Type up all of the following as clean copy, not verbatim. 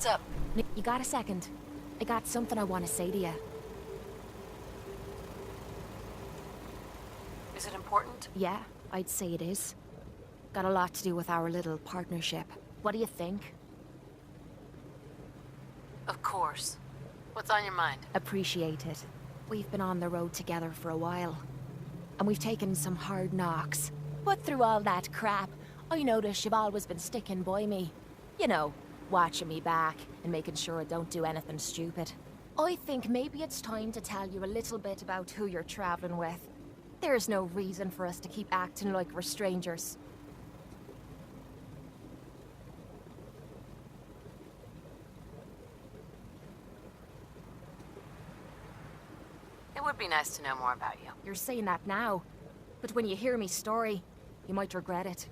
What's up? You got a second? I got something I want to say to you. Is it important? Yeah, I'd say it is. Got a lot to do with our little partnership. What do you think? Of course. What's on your mind? Appreciate it. We've been on the road together for a while. And we've taken some hard knocks. But through all that crap, I notice you've always been sticking by me. You know, watching me back and making sure I don't do anything stupid. I think maybe it's time to tell you a little bit about who you're traveling with. There's no reason for us to keep acting like we're strangers. It would be nice to know more about you. You're saying that now, but when you hear me story, you might regret it.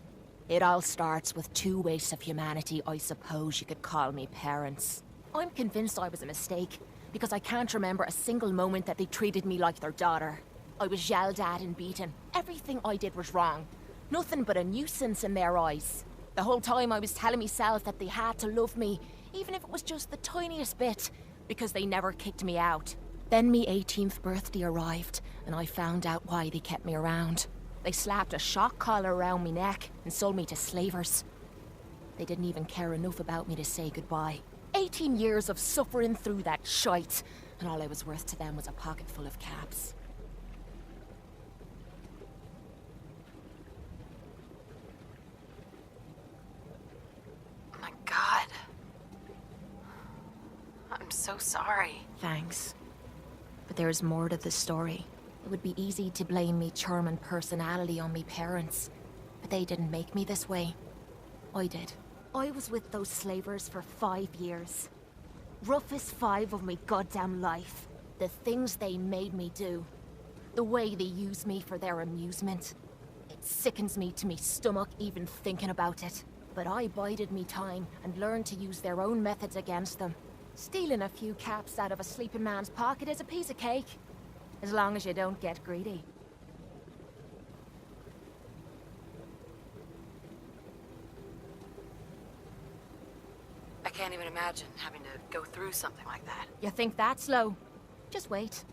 It all starts with two wastes of humanity I suppose you could call me parents. I'm convinced I was a mistake, because I can't remember a single moment that they treated me like their daughter. I was yelled at and beaten. Everything I did was wrong. Nothing but a nuisance in their eyes. The whole time I was telling myself that they had to love me, even if it was just the tiniest bit, because they never kicked me out. Then me 18th birthday arrived, and I found out why they kept me around. They slapped a shock collar around me neck and sold me to slavers. They didn't even care enough about me to say goodbye. 18 years of suffering through that shite, and all I was worth to them was a pocket full of caps. My God. I'm so sorry. Thanks. But there's more to the story. It would be easy to blame me charm and personality on me parents, but they didn't make me this way. I did. I was with those slavers for 5 years. Roughest 5 of my goddamn life. The things they made me do. The way they used me for their amusement. It sickens me to me stomach even thinking about it. But I bided me time and learned to use their own methods against them. Stealing a few caps out of a sleeping man's pocket is a piece of cake. As long as you don't get greedy. I can't even imagine having to go through something like that. You think that's low? Just wait.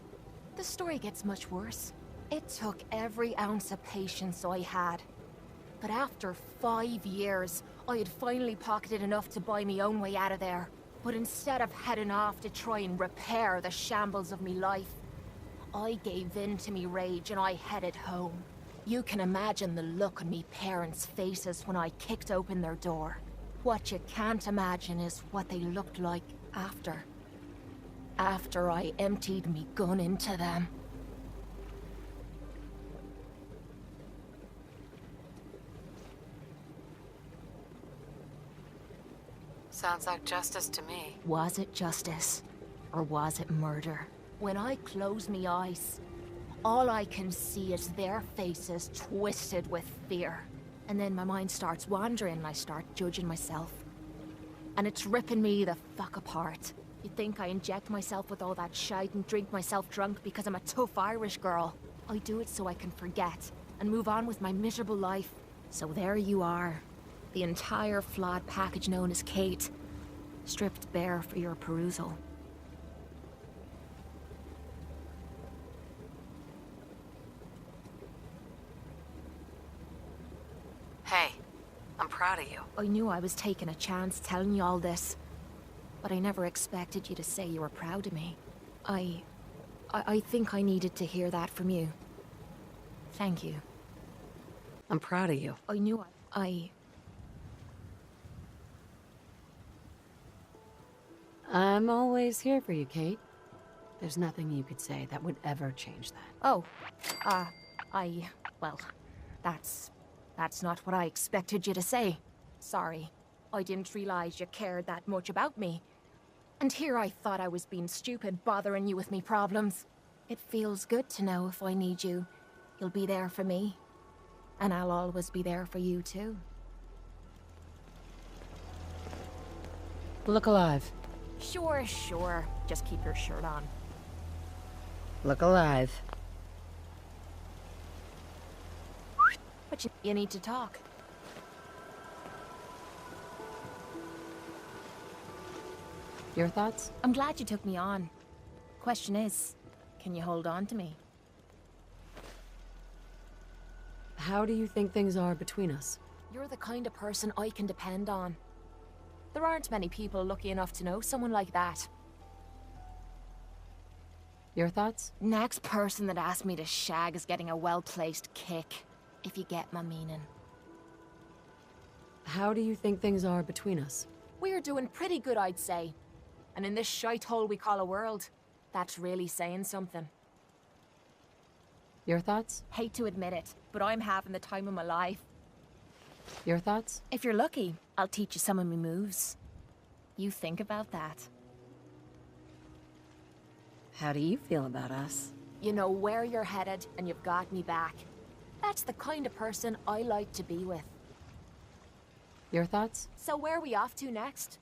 The story gets much worse. It took every ounce of patience I had. But after 5 years, I had finally pocketed enough to buy me own way out of there. But instead of heading off to try and repair the shambles of me life, I gave in to me rage and I headed home. You can imagine the look on me parents' faces when I kicked open their door. What you can't imagine is what they looked like after. After I emptied me gun into them. Sounds like justice to me. Was it justice? Or was it murder? When I close me eyes, all I can see is their faces twisted with fear. And then my mind starts wandering and I start judging myself. And it's ripping me the fuck apart. You think I inject myself with all that shite and drink myself drunk because I'm a tough Irish girl. I do it so I can forget and move on with my miserable life. So there you are. The entire flawed package known as Cait, stripped bare for your perusal. Hey, I'm proud of you. I knew I was taking a chance telling you all this, but I never expected you to say you were proud of me. I think I needed to hear that from you. Thank you. I'm proud of you. I knew I'm always here for you, Cait. There's nothing you could say that would ever change that. Oh, well, that's not what I expected you to say. Sorry. I didn't realize you cared that much about me. And here I thought I was being stupid, bothering you with me problems. It feels good to know if I need you, you'll be there for me. And I'll always be there for you, too. Look alive. Sure. Just keep your shirt on. Look alive. But you need to talk. Your thoughts? I'm glad you took me on. Question is, can you hold on to me? How do you think things are between us? You're the kind of person I can depend on. There aren't many people lucky enough to know someone like that. Your thoughts? Next person that asked me to shag is getting a well-placed kick, if you get my meaning. How do you think things are between us? We're doing pretty good, I'd say. And in this shite hole we call a world, that's really saying something. Your thoughts? Hate to admit it, but I'm having the time of my life. Your thoughts? If you're lucky, I'll teach you some of my moves. You think about that. How do you feel about us? You know where you're headed, and you've got me back. That's the kind of person I like to be with. Your thoughts? So where are we off to next?